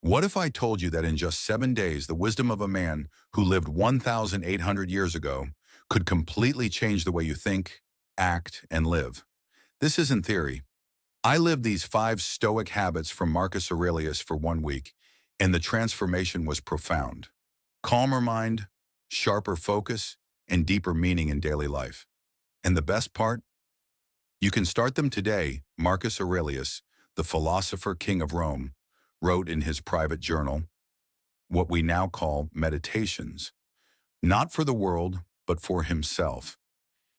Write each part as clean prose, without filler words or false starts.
What if I told you that in just 7 days, the wisdom of a man who lived 1,800 years ago could completely change the way you think, act, and live? This isn't theory. I lived these 5 stoic habits from Marcus Aurelius for 1 week, and the transformation was profound. Calmer mind, sharper focus, and deeper meaning in daily life. And the best part? You can start them today. Marcus Aurelius, the philosopher king of Rome, wrote in his private journal, what we now call meditations, not for the world, but for himself.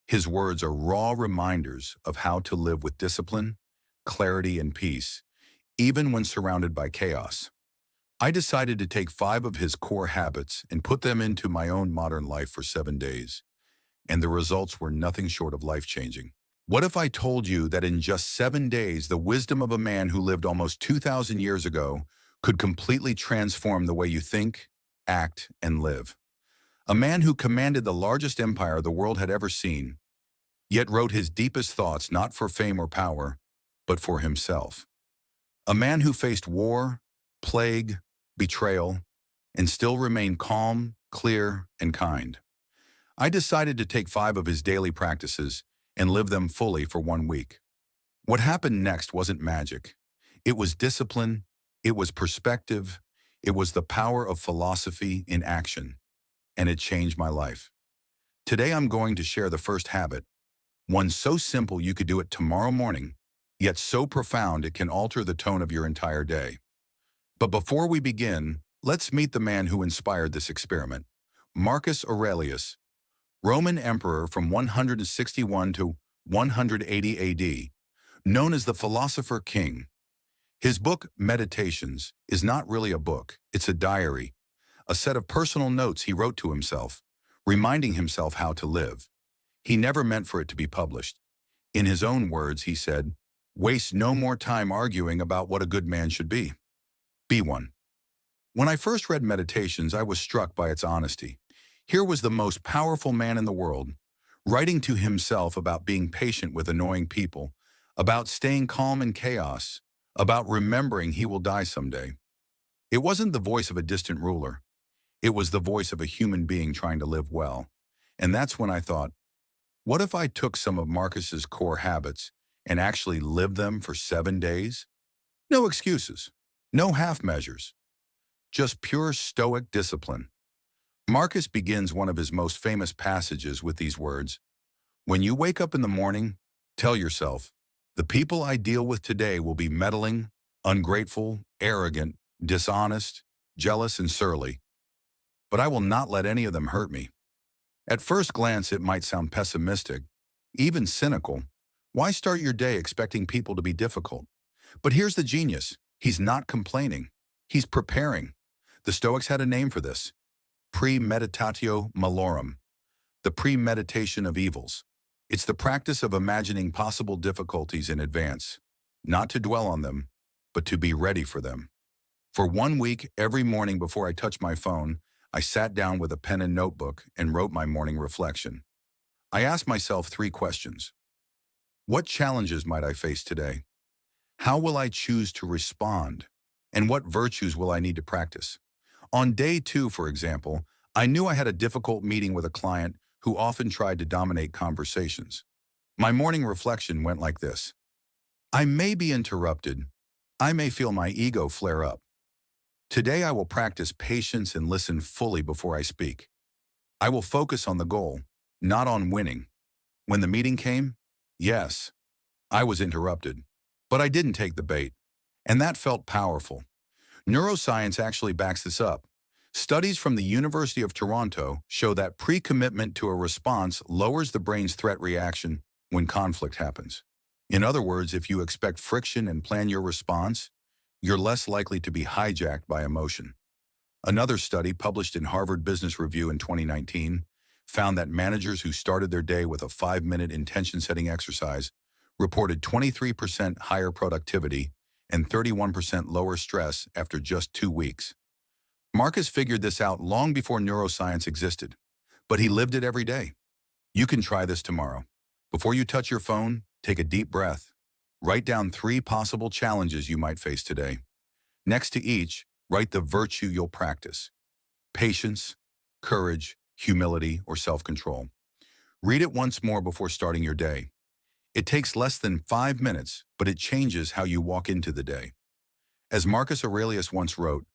His words are raw reminders of how to live with discipline, clarity, and peace, even when surrounded by chaos. I decided to take 5 of his core habits and put them into my own modern life for 7 days, and the results were nothing short of life-changing. What if I told you that in just 7 days, the wisdom of a man who lived almost 2,000 years ago could completely transform the way you think, act, and live? A man who commanded the largest empire the world had ever seen, yet wrote his deepest thoughts not for fame or power, but for himself. A man who faced war, plague, betrayal, and still remained calm, clear, and kind. I decided to take 5 of his daily practices and live them fully for 1 week. What happened next wasn't magic. It was discipline, it was perspective, it was the power of philosophy in action, and it changed my life. Today I'm going to share the first habit, one so simple you could do it tomorrow morning, yet so profound it can alter the tone of your entire day. But before we begin, let's meet the man who inspired this experiment, Marcus Aurelius, Roman emperor from 161 to 180 AD, known as the philosopher king. His book, Meditations, is not really a book, it's a diary, a set of personal notes he wrote to himself, reminding himself how to live. He never meant for it to be published. In his own words, he said, "Waste no more time arguing about what a good man should be. Be one." When I first read Meditations, I was struck by its honesty. Here was the most powerful man in the world, writing to himself about being patient with annoying people, about staying calm in chaos, about remembering he will die someday. It wasn't the voice of a distant ruler. It was the voice of a human being trying to live well. And that's when I thought, what if I took some of Marcus's core habits and actually lived them for 7 days? No excuses, no half measures, just pure stoic discipline. Marcus begins one of his most famous passages with these words, "When you wake up in the morning, tell yourself, the people I deal with today will be meddling, ungrateful, arrogant, dishonest, jealous, and surly, but I will not let any of them hurt me." At first glance, it might sound pessimistic, even cynical. Why start your day expecting people to be difficult? But here's the genius. He's not complaining. He's preparing. The Stoics had a name for this, premeditatio malorum, the premeditation of evils. It's the practice of imagining possible difficulties in advance, not to dwell on them, but to be ready for them. For 1 week, every morning before I touched my phone, I sat down with a pen and notebook and wrote my morning reflection. I asked myself 3 questions. What challenges might I face today? How will I choose to respond? And what virtues will I need to practice? On day 2, for example, I knew I had a difficult meeting with a client who often tried to dominate conversations. My morning reflection went like this. I may be interrupted. I may feel my ego flare up. Today I will practice patience and listen fully before I speak. I will focus on the goal, not on winning. When the meeting came, yes, I was interrupted, but I didn't take the bait, and that felt powerful. Neuroscience actually backs this up. Studies from the University of Toronto show that pre-commitment to a response lowers the brain's threat reaction when conflict happens. In other words, if you expect friction and plan your response, you're less likely to be hijacked by emotion. Another study published in Harvard Business Review in 2019 found that managers who started their day with a 5-minute intention-setting exercise reported 23% higher productivity and 31% lower stress after just 2 weeks. Marcus figured this out long before neuroscience existed, but he lived it every day. You can try this tomorrow. Before you touch your phone, take a deep breath. Write down 3 possible challenges you might face today. Next to each, Write the virtue you'll practice: patience, courage, humility, or self-control. Read it once more before starting your day. It takes less than 5 minutes, but it changes how you walk into the day. As Marcus Aurelius once wrote,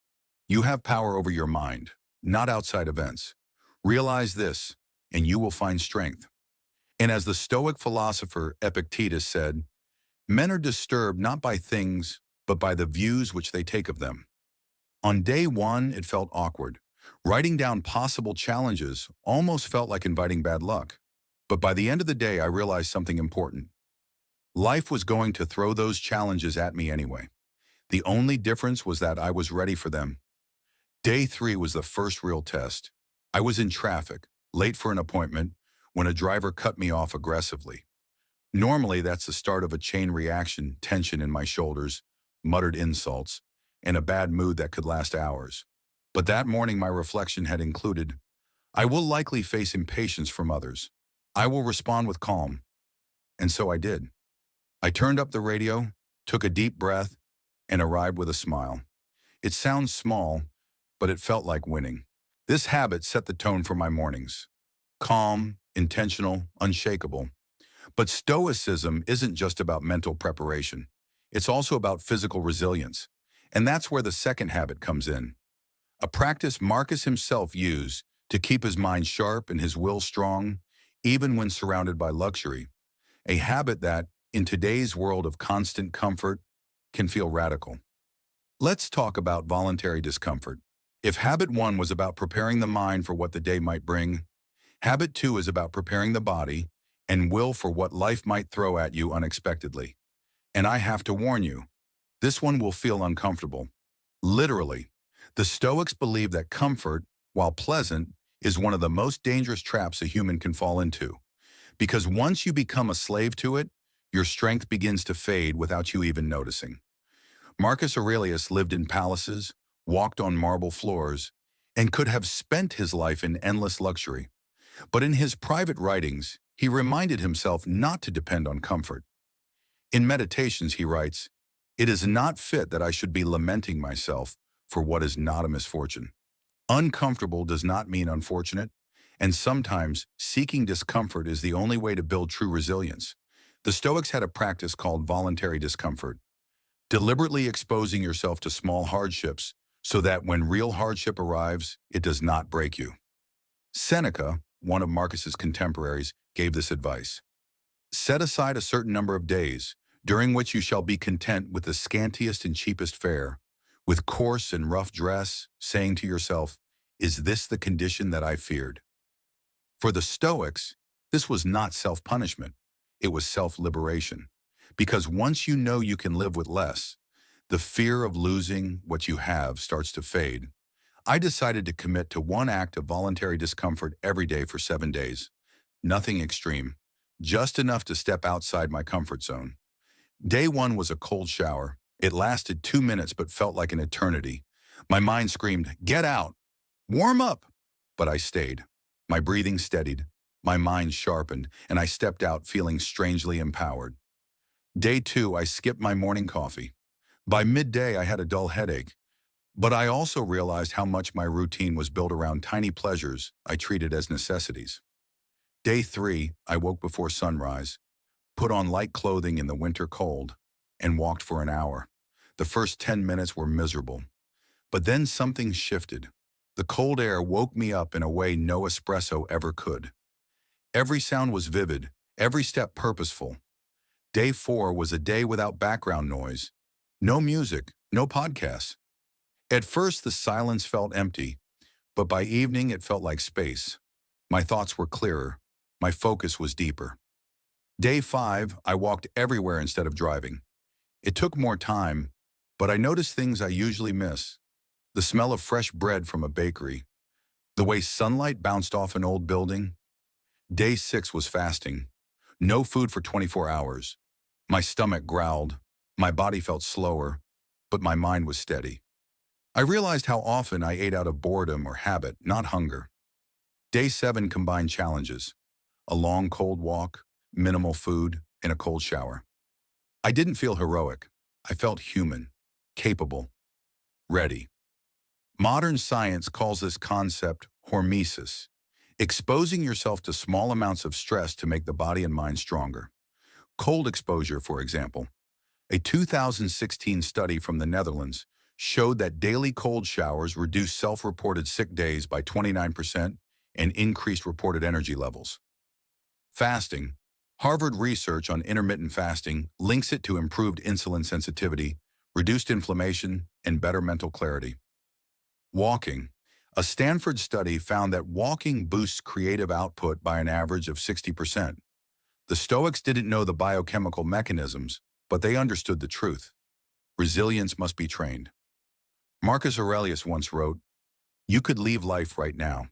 "You have power over your mind, not outside events. Realize this, and you will find strength." And as the Stoic philosopher Epictetus said, "Men are disturbed not by things, but by the views which they take of them." On day one, it felt awkward. Writing down possible challenges almost felt like inviting bad luck. But by the end of the day, I realized something important. Life was going to throw those challenges at me anyway. The only difference was that I was ready for them. Day 3 was the first real test. I was in traffic, late for an appointment, when a driver cut me off aggressively. Normally, that's the start of a chain reaction, tension in my shoulders, muttered insults, and a bad mood that could last hours. But that morning, my reflection had included, I will likely face impatience from others. I will respond with calm. And so I did. I turned up the radio, took a deep breath, and arrived with a smile. It sounds small, but it felt like winning. This habit set the tone for my mornings. Calm, intentional, unshakable. But Stoicism isn't just about mental preparation. It's also about physical resilience. And that's where the second habit comes in. A practice Marcus himself used to keep his mind sharp and his will strong, even when surrounded by luxury. A habit that, in today's world of constant comfort, can feel radical. Let's talk about voluntary discomfort. If habit 1 was about preparing the mind for what the day might bring, habit 2 is about preparing the body and will for what life might throw at you unexpectedly. And I have to warn you, this one will feel uncomfortable. Literally, the Stoics believe that comfort, while pleasant, is one of the most dangerous traps a human can fall into. Because once you become a slave to it, your strength begins to fade without you even noticing. Marcus Aurelius lived in palaces, walked on marble floors, and could have spent his life in endless luxury. But in his private writings, he reminded himself not to depend on comfort. In Meditations, he writes, "It is not fit that I should be lamenting myself for what is not a misfortune." Uncomfortable does not mean unfortunate, and sometimes seeking discomfort is the only way to build true resilience. The Stoics had a practice called voluntary discomfort, deliberately exposing yourself to small hardships so that when real hardship arrives, it does not break you. Seneca, one of Marcus's contemporaries, gave this advice: "Set aside a certain number of days, during which you shall be content with the scantiest and cheapest fare, with coarse and rough dress, saying to yourself, 'Is this the condition that I feared?'" For the Stoics, this was not self-punishment. It was self-liberation. Because once you know you can live with less, the fear of losing what you have starts to fade. I decided to commit to one act of voluntary discomfort every day for 7 days. Nothing extreme, just enough to step outside my comfort zone. Day 1 was a cold shower. It lasted 2 minutes but felt like an eternity. My mind screamed, "Get out! Warm up!" But I stayed. My breathing steadied, my mind sharpened, and I stepped out feeling strangely empowered. Day 2, I skipped my morning coffee. By midday, I had a dull headache, but I also realized how much my routine was built around tiny pleasures I treated as necessities. Day 3, I woke before sunrise, put on light clothing in the winter cold, and walked for an hour. The first 10 minutes were miserable, but then something shifted. The cold air woke me up in a way no espresso ever could. Every sound was vivid, every step purposeful. Day 4 was a day without background noise. No music, no podcasts. At first, the silence felt empty, but by evening it felt like space. My thoughts were clearer. My focus was deeper. Day 5, I walked everywhere instead of driving. It took more time, but I noticed things I usually miss. The smell of fresh bread from a bakery. The way sunlight bounced off an old building. Day 6 was fasting. No food for 24 hours. My stomach growled. My body felt slower, but my mind was steady. I realized how often I ate out of boredom or habit, not hunger. Day 7 combined challenges: a long cold walk, minimal food, and a cold shower. I didn't feel heroic. I felt human, capable, ready. Modern science calls this concept hormesis, exposing yourself to small amounts of stress to make the body and mind stronger. Cold exposure, for example. A 2016 study from the Netherlands showed that daily cold showers reduced self-reported sick days by 29% and increased reported energy levels. Fasting. Harvard research on intermittent fasting links it to improved insulin sensitivity, reduced inflammation, and better mental clarity. Walking. A Stanford study found that walking boosts creative output by an average of 60%. The Stoics didn't know the biochemical mechanisms, but they understood the truth. Resilience must be trained. Marcus Aurelius once wrote, "You could leave life right now.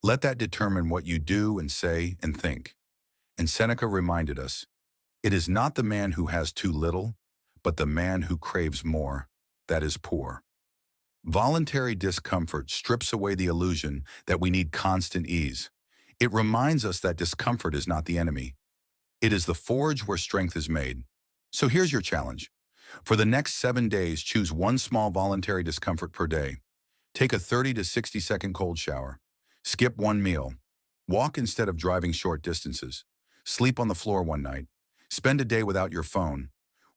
Let that determine what you do and say and think." And Seneca reminded us, "It is not the man who has too little, but the man who craves more, that is poor." Voluntary discomfort strips away the illusion that we need constant ease. It reminds us that discomfort is not the enemy. It is the forge where strength is made. So here's your challenge. For the next 7 days, choose one small voluntary discomfort per day. Take a 30 to 60-second cold shower. Skip one meal. Walk instead of driving short distances. Sleep on the floor one night. Spend a day without your phone.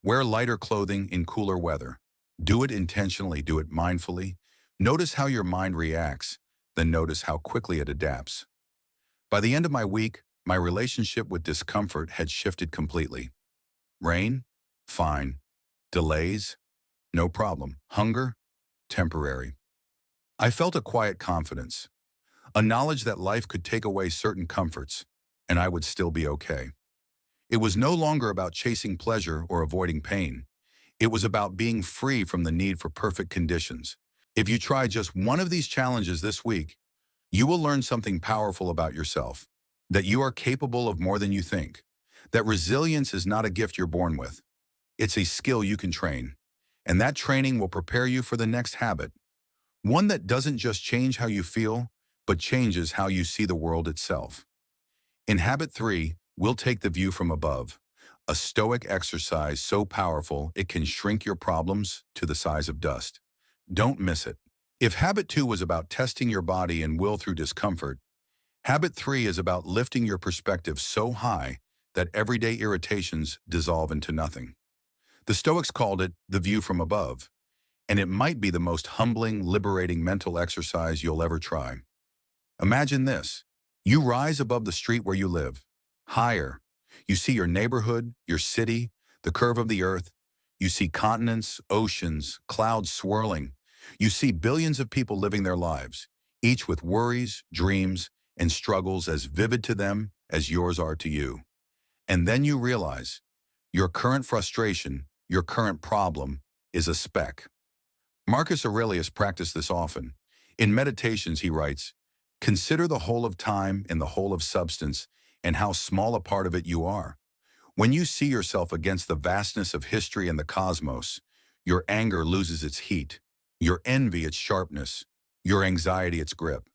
Wear lighter clothing in cooler weather. Do it intentionally, do it mindfully. Notice how your mind reacts, then notice how quickly it adapts. By the end of my week, my relationship with discomfort had shifted completely. Rain? Fine. Delays? No problem. Hunger? Temporary. I felt a quiet confidence, a knowledge that life could take away certain comforts, and I would still be okay. It was no longer about chasing pleasure or avoiding pain. It was about being free from the need for perfect conditions. If you try just one of these challenges this week, you will learn something powerful about yourself, that you are capable of more than you think, that resilience is not a gift you're born with. It's a skill you can train, and that training will prepare you for the next habit, one that doesn't just change how you feel, but changes how you see the world itself. In Habit 3, we'll take the view from above, a stoic exercise so powerful it can shrink your problems to the size of dust. Don't miss it. If Habit 2 was about testing your body and will through discomfort, Habit 3 is about lifting your perspective so high that everyday irritations dissolve into nothing. The Stoics called it the view from above, and it might be the most humbling, liberating mental exercise you'll ever try. Imagine this. You rise above the street where you live, higher. You see your neighborhood, your city, the curve of the earth. You see continents, oceans, clouds swirling. You see billions of people living their lives, each with worries, dreams, and struggles as vivid to them as yours are to you. And then you realize your current frustration, your current problem, is a speck. Marcus Aurelius practiced this often. In Meditations, he writes, "Consider the whole of time and the whole of substance, and how small a part of it you are. When you see yourself against the vastness of history and the cosmos, your anger loses its heat, your envy its sharpness, your anxiety its grip."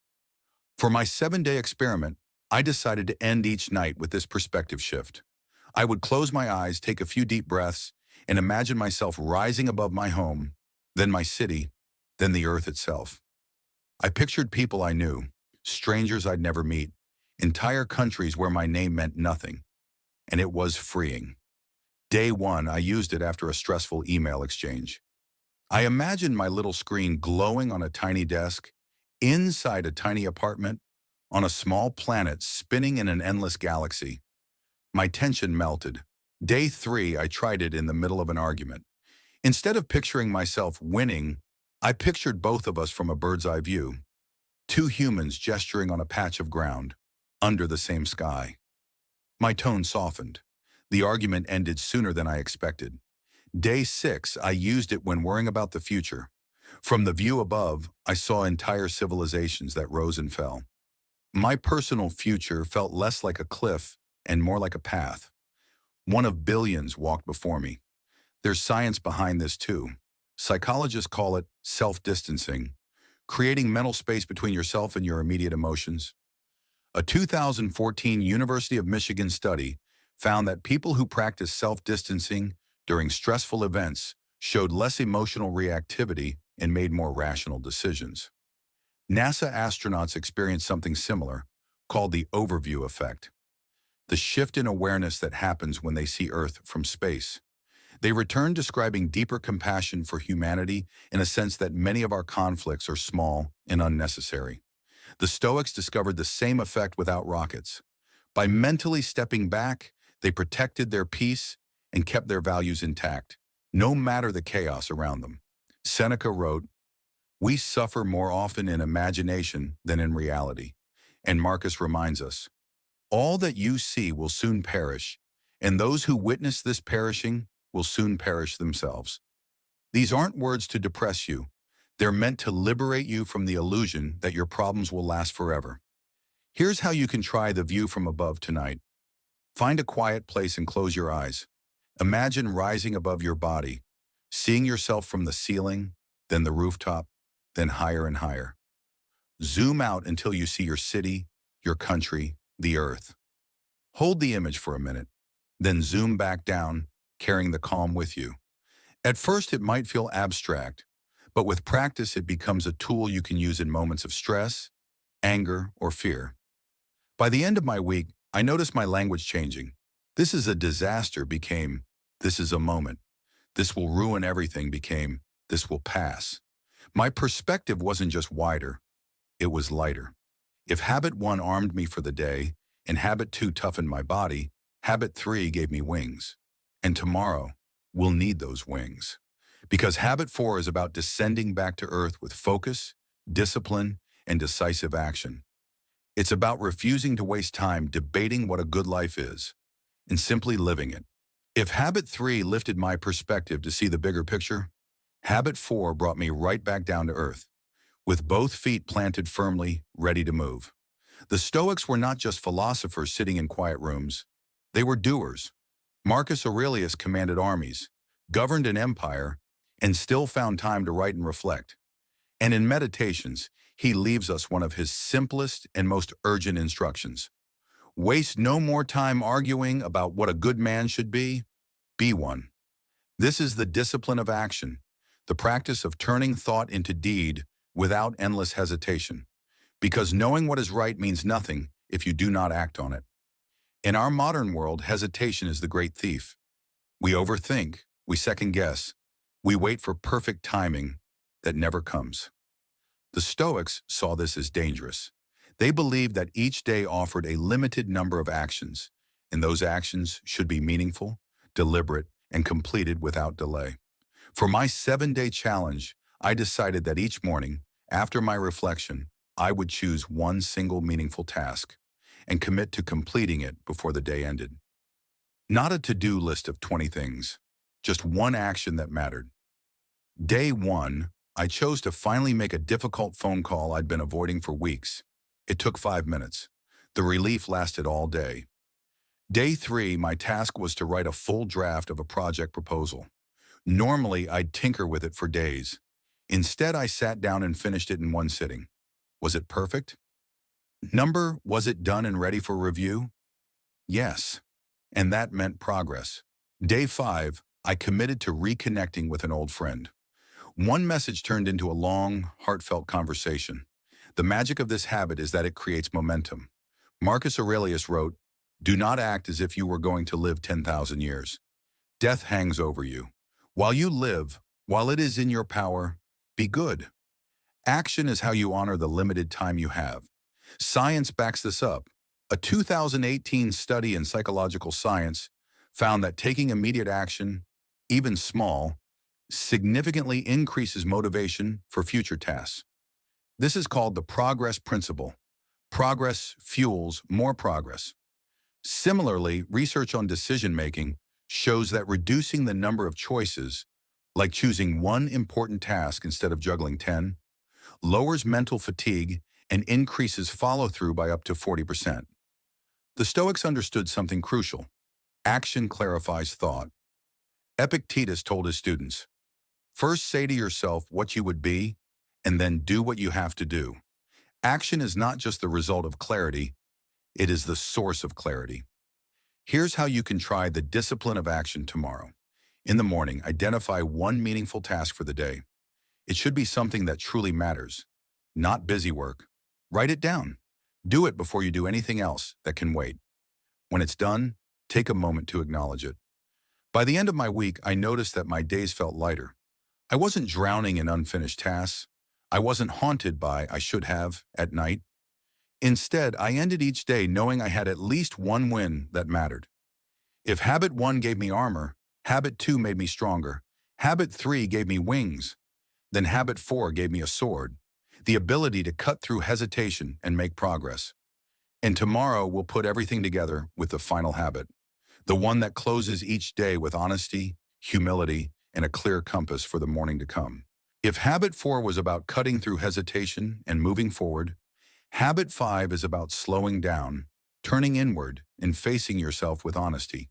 For my 7-day experiment, I decided to end each night with this perspective shift. I would close my eyes, take a few deep breaths, and imagine myself rising above my home, then my city, then the earth itself. I pictured people I knew, strangers I'd never meet, entire countries where my name meant nothing, and it was freeing. Day 1, I used it after a stressful email exchange. I imagined my little screen glowing on a tiny desk, inside a tiny apartment, on a small planet spinning in an endless galaxy. My tension melted. Day 3, I tried it in the middle of an argument. Instead of picturing myself winning, I pictured both of us from a bird's eye view. Two humans gesturing on a patch of ground, under the same sky. My tone softened. The argument ended sooner than I expected. Day 6, I used it when worrying about the future. From the view above, I saw entire civilizations that rose and fell. My personal future felt less like a cliff and more like a path. One of billions walked before me. There's science behind this too. Psychologists call it self-distancing, creating mental space between yourself and your immediate emotions. A 2014 University of Michigan study found that people who practice self-distancing during stressful events showed less emotional reactivity and made more rational decisions. NASA astronauts experienced something similar, called the overview effect, the shift in awareness that happens when they see Earth from space. They return describing deeper compassion for humanity in a sense that many of our conflicts are small and unnecessary. The Stoics discovered the same effect without rockets. By mentally stepping back, they protected their peace and kept their values intact, no matter the chaos around them. Seneca wrote, "We suffer more often in imagination than in reality." And Marcus reminds us, "All that you see will soon perish, and those who witness this perishing will soon perish themselves." These aren't words to depress you. They're meant to liberate you from the illusion that your problems will last forever. Here's how you can try the view from above tonight. Find a quiet place and close your eyes. Imagine rising above your body, seeing yourself from the ceiling, then the rooftop, then higher and higher. Zoom out until you see your city, your country, the earth. Hold the image for a minute, then zoom back down, carrying the calm with you. At first, it might feel abstract, but with practice, it becomes a tool you can use in moments of stress, anger, or fear. By the end of my week, I noticed my language changing. "This is a disaster" became, "This is a moment." "This will ruin everything" became, "This will pass." My perspective wasn't just wider, it was lighter. If habit 1 armed me for the day, and habit 2 toughened my body, habit 3 gave me wings. And tomorrow, we'll need those wings. Because habit 4 is about descending back to earth with focus, discipline, and decisive action. It's about refusing to waste time debating what a good life is, and simply living it. If habit 3 lifted my perspective to see the bigger picture, habit 4 brought me right back down to earth, with both feet planted firmly, ready to move. The Stoics were not just philosophers sitting in quiet rooms. They were doers. Marcus Aurelius commanded armies, governed an empire, and still found time to write and reflect. And in Meditations, he leaves us one of his simplest and most urgent instructions. Waste no more time arguing about what a good man should be one. This is the discipline of action, the practice of turning thought into deed without endless hesitation. Because knowing what is right means nothing if you do not act on it. In our modern world, hesitation is the great thief. We overthink, we second guess, we wait for perfect timing that never comes. The Stoics saw this as dangerous. They believed that each day offered a limited number of actions, and those actions should be meaningful, deliberate, and completed without delay. For my 7-day challenge, I decided that each morning, after my reflection, I would choose one single meaningful task and commit to completing it before the day ended. Not a to-do list of 20 things, just one action that mattered. Day 1, I chose to finally make a difficult phone call I'd been avoiding for weeks. It took 5 minutes. The relief lasted all day. Day 3, my task was to write a full draft of a project proposal. Normally, I'd tinker with it for days. Instead, I sat down and finished it in one sitting. Was it perfect? Was it done and ready for review? Yes. And that meant progress. Day 5, I committed to reconnecting with an old friend. One message turned into a long, heartfelt conversation. The magic of this habit is that it creates momentum. Marcus Aurelius wrote, "Do not act as if you were going to live 10,000 years. Death hangs over you. While you live, while it is in your power, be good." Action is how you honor the limited time you have. Science backs this up. A 2018 study in psychological science found that taking immediate action, even small, significantly increases motivation for future tasks. This is called the progress principle. Progress fuels more progress. Similarly, research on decision-making shows that reducing the number of choices, like choosing one important task instead of juggling 10, lowers mental fatigue and increases follow-through by up to 40%. The Stoics understood something crucial. Action clarifies thought. Epictetus told his students, "First say to yourself what you would be, and then do what you have to do." Action is not just the result of clarity, it is the source of clarity. Here's how you can try the discipline of action tomorrow. In the morning, identify one meaningful task for the day. It should be something that truly matters, not busy work. Write it down. Do it before you do anything else that can wait. When it's done, take a moment to acknowledge it. By the end of my week, I noticed that my days felt lighter. I wasn't drowning in unfinished tasks. I wasn't haunted by "I should have" at night. Instead, I ended each day knowing I had at least one win that mattered. If habit 1 gave me armor, habit 2 made me stronger, habit 3 gave me wings, then habit 4 gave me a sword, the ability to cut through hesitation and make progress. And tomorrow we'll put everything together with the final habit, the one that closes each day with honesty, humility, and a clear compass for the morning to come. If habit 4 was about cutting through hesitation and moving forward, habit 5 is about slowing down, turning inward, and facing yourself with honesty.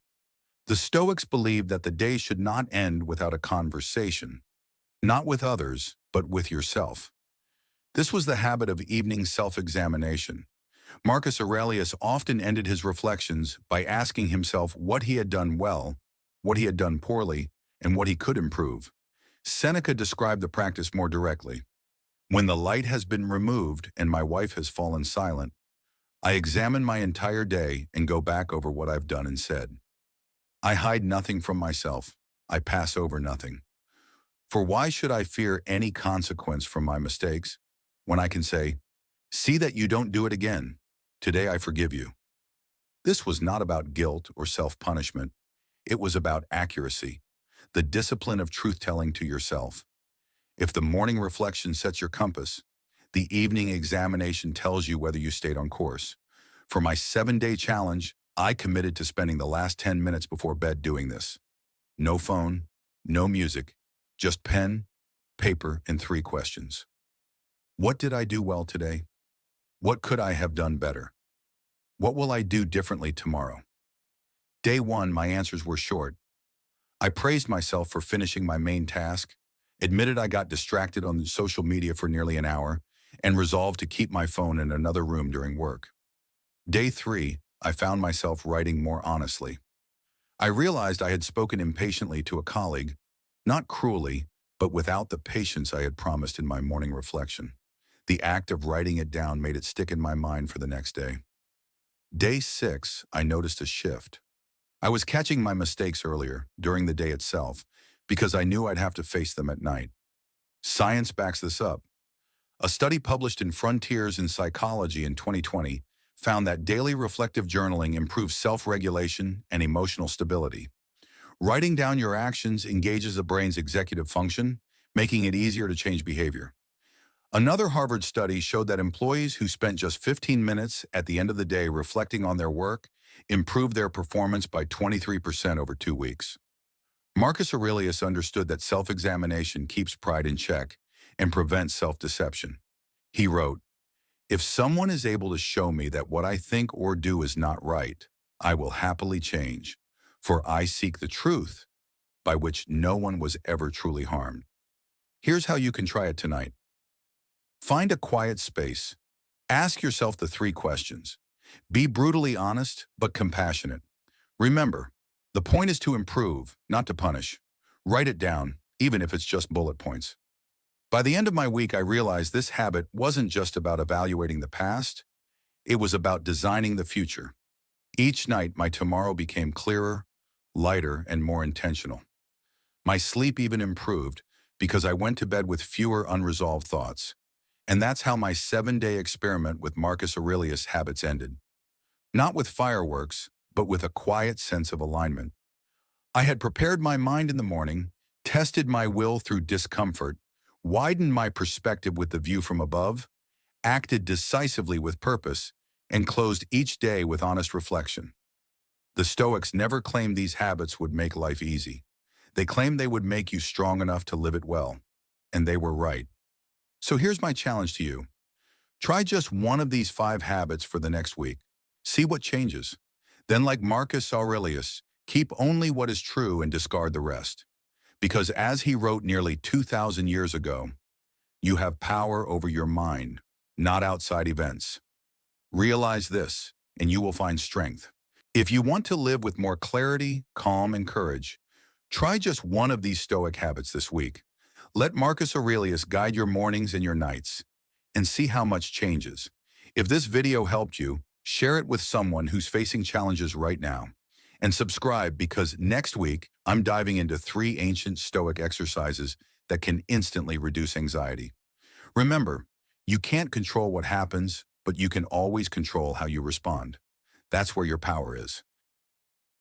The Stoics believed that the day should not end without a conversation, not with others, but with yourself. This was the habit of evening self-examination. Marcus Aurelius often ended his reflections by asking himself what he had done well, what he had done poorly, and what he could improve. Seneca described the practice more directly. When the light has been removed and my wife has fallen silent, I examine my entire day and go back over what I've done and said. I hide nothing from myself. I pass over nothing. For why should I fear any consequence from my mistakes when I can say, "See that you don't do it again. Today I forgive you." This was not about guilt or self-punishment. It was about accuracy, the discipline of truth-telling to yourself. If the morning reflection sets your compass, the evening examination tells you whether you stayed on course. For my 7-day challenge, I committed to spending the last 10 minutes before bed doing this. No phone, no music, just pen, paper, and 3 questions. What did I do well today? What could I have done better? What will I do differently tomorrow? Day 1, my answers were short. I praised myself for finishing my main task, admitted I got distracted on social media for nearly an hour, and resolved to keep my phone in another room during work. Day 3, I found myself writing more honestly. I realized I had spoken impatiently to a colleague, not cruelly, but without the patience I had promised in my morning reflection. The act of writing it down made it stick in my mind for the next day. Day 6, I noticed a shift. I was catching my mistakes earlier, during the day itself, because I knew I'd have to face them at night. Science backs this up. A study published in Frontiers in Psychology in 2020 found that daily reflective journaling improves self-regulation and emotional stability. Writing down your actions engages the brain's executive function, making it easier to change behavior. Another Harvard study showed that employees who spent just 15 minutes at the end of the day reflecting on their work improved their performance by 23% over 2 weeks. Marcus Aurelius understood that self-examination keeps pride in check and prevents self-deception. He wrote, "If someone is able to show me that what I think or do is not right, I will happily change, for I seek the truth, by which no one was ever truly harmed." Here's how you can try it tonight. Find a quiet space. Ask yourself the 3 questions. Be brutally honest, but compassionate. Remember, the point is to improve, not to punish. Write it down, even if it's just bullet points. By the end of my week, I realized this habit wasn't just about evaluating the past, it was about designing the future. Each night, my tomorrow became clearer, lighter, and more intentional. My sleep even improved because I went to bed with fewer unresolved thoughts. And that's how my 7-day experiment with Marcus Aurelius' habits ended. Not with fireworks, but with a quiet sense of alignment. I had prepared my mind in the morning, tested my will through discomfort, widened my perspective with the view from above, acted decisively with purpose, and closed each day with honest reflection. The Stoics never claimed these habits would make life easy. They claimed they would make you strong enough to live it well. And they were right. So here's my challenge to you. Try just one of these 5 habits for the next week. See what changes. Then, like Marcus Aurelius, keep only what is true and discard the rest. Because as he wrote nearly 2,000 years ago, you have power over your mind, not outside events. Realize this, and you will find strength. If you want to live with more clarity, calm, and courage, try just one of these Stoic habits this week. Let Marcus Aurelius guide your mornings and your nights, and see how much changes. If this video helped you, share it with someone who's facing challenges right now. And subscribe because next week, I'm diving into 3 ancient Stoic exercises that can instantly reduce anxiety. Remember, you can't control what happens, but you can always control how you respond. That's where your power is.